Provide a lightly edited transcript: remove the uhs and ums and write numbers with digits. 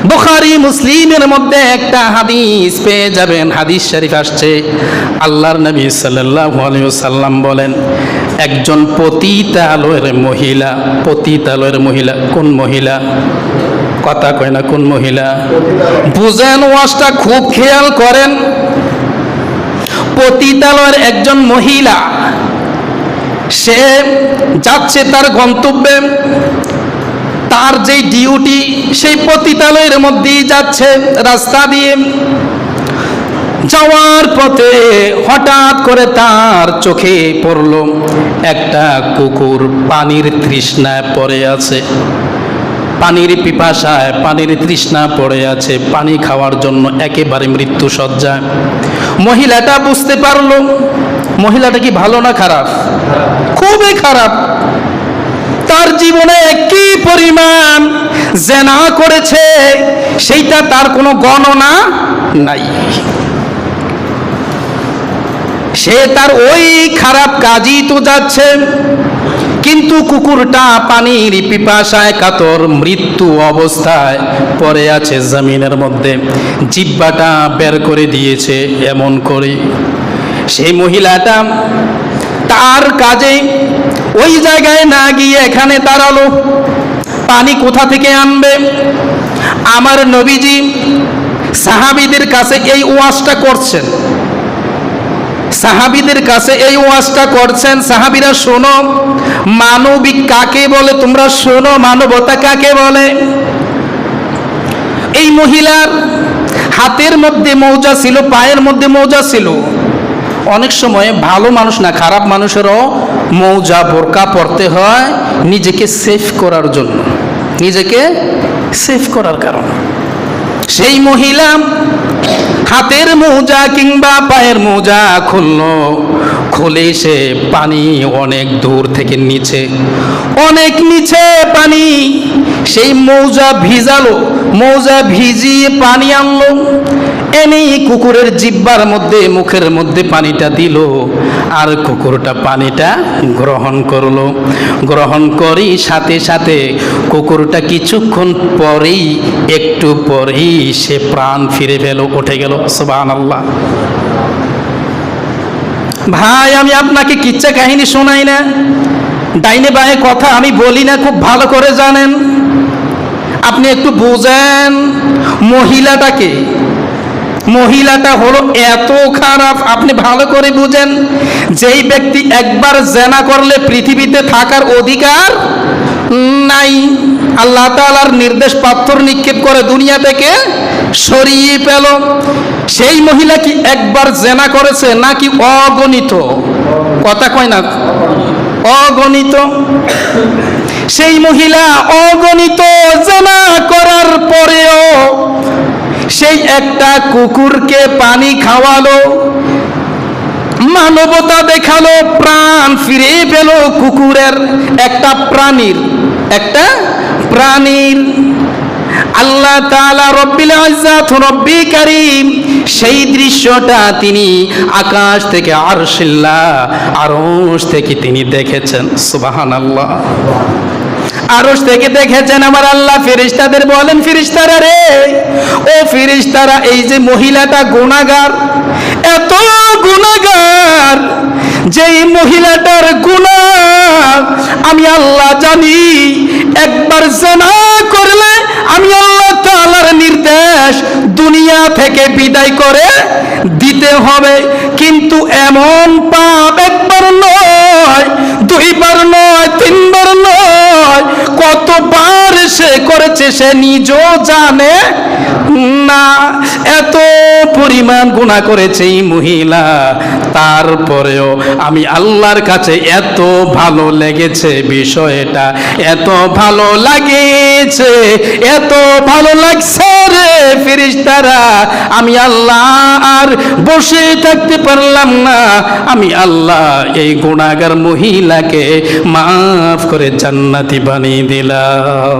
বুখারী মুসলিমের মধ্যে একটা হাদিস পেয়ে যাবেন। হাদিস শরীফ আসছে, আল্লাহর নবী সাল্লাল্লাহু আলাইহি ওয়াসাল্লাম বলেন, একজন পতিতালয়ের মহিলা, পতিতালয়ের মহিলা কোন মহিলা? কথা কয় না, কোন মহিলা? বুঝেন ওয়াজটা, খুব খেয়াল করেন। পতিতালয়ের একজন মহিলা, সে যাচ্ছে তার গন্তব্যে, তার যে ডিউটি সেই পতিতালয়ের মধ্যেই যাচ্ছে। রাস্তা দিয়ে যাওয়ার পথে হঠাৎ করে তার চোখে পড়ল একটা কুকুর পানির তৃষ্ণায় পড়ে আছে, পানির পিপাসায়, পানির তৃষ্ণা পড়ে আছে, পানি খাওয়ার জন্য একেবারে মৃত্যু সজ্জায়। মহিলাটা বুঝতে পারলো। মহিলাটা কি ভালো না খারাপ? খুবই খারাপ। তার জীবনে কি পরিমাণ জেনা করেছে সেইটা তার কোনো গণনা নাই। সে তার ওই খারাপ কাজই তো যাচ্ছে, কিন্তু কুকুরটা পানির পিপাসায় কাতর মৃত্যু অবস্থায় পড়ে আছে জমিনের মধ্যে, জিহ্বাটা বের করে দিয়েছে এমন করে। সেই মহিলাটা তার কাজে ওই জায়গায় না গিয়ে এখানে দাঁড়ালো। পানি কোথা থেকে আনবে? আমার নবীজি সাহাবীদের কাছে এই ওয়াজটা করছেন, সাহাবীদের কাছে এই ওয়াজটা করছেন। সাহাবীরা শোনো, মানবিক কাকে বলে তোমরা শোনো, মানবতা কাকে বলে। এই মহিলার হাতের মধ্যে মৌজা ছিল, পায়ের মধ্যে মৌজা ছিল। অনেক সময় ভালো মানুষ না, খারাপ মানুষেরও মৌজা বোরকা পরতে হয় নিজেকে সেফ করার জন্য, নিজেকে সেফ করার কারণে। সেই মহিলা হাতের মৌজা কিংবা পায়ের মৌজা খুললো, খুলে সে পানি অনেক দূর থেকে নিচে, অনেক নিচে পানি, সেই মৌজা ভিজালো, মৌজা ভিজিয়ে পানি আনলো, এনে কুকুরের জিহ্বার মধ্যে, মুখের মধ্যে পানিটা দিল, আর কুকুরটা পানিটা গ্রহণ করলো। গ্রহণ করি সাথে সাথে কুকুরটা কিছুক্ষণ পরেই, একটু পরেই সে প্রাণ ফিরে পেল, উঠে গেল। সুবহানাল্লাহ। ভাই, আমি আপনাকে কিচ্ছা কাহিনী শোনাই না, ডাইনে বাঁয়ে কথা আমি বলি না, খুব ভালো করে জানেন। আপনি একটু বুঝেন মহিলাটাকে, মহিলাটা হলো এত খারাপ, আপনি ভালো করে বুঝেন। যেই ব্যক্তি একবার জেনা করলে পৃথিবীতে থাকার অধিকার নাই, আল্লাহ তাআলার নির্দেশ পাথর নিক্ষেপ করে দুনিয়া থেকে সরিয়ে পেল। সেই মহিলা কি একবার জেনা করেছে নাকি অগণিত? কথা কয় না, অগণিত। সেই মহিলা অগণিত জেনা করার পরেও সেই একটা কুকুরকে পানি খাওয়ালো, মানবতা দেখালো, প্রাণ ফিরে পেল কুকুরের, একটা প্রাণীর, একটা প্রাণীর। আল্লাহ তাআলা রব্বিল ইজ্জাত রব্বি কারীম সেই দৃশ্যটা তিনি আকাশ থেকে, আরশ থেকে তিনি দেখেছেন। সুবহানাল্লাহ। আরশ থেকে দেখেছেন আমার আল্লাহ। ফেরেশতাদের বলেন, ফেরেশতারা রে, ও ফেরেশতারা, এই যে মহিলাটা গুনাহগার, এত গুনাহগার, যেই মহিলাটার গুনাহ আমি আল্লাহ জানি, একবার জিনা করলে আমি আল্লাহ তাআলার নির্দেশ দুনিয়া থেকে বিদায় করে দিতে হবে। কিন্তু এমন পাপ একবার নয়, দুইবার নয়, তিনবার নয়, কতবার সে করেছে সে নিজেও জানে না। এত পরিমাণ গুনাহ করেছে এই মহিলা, তারপরেও আমি আল্লাহর কাছে এত ভালো লেগেছে বিষয়টা, এত ভালো লাগেছে, এত ভালো লাগছে রে ফেরেশতারা, আমি আল্লাহ আর বসে থাকতে পারলাম না। আমি আল্লাহ এই গুনাহগার মহিলাকে মাফ করে জান্নাতি বানিয়ে দিলাম।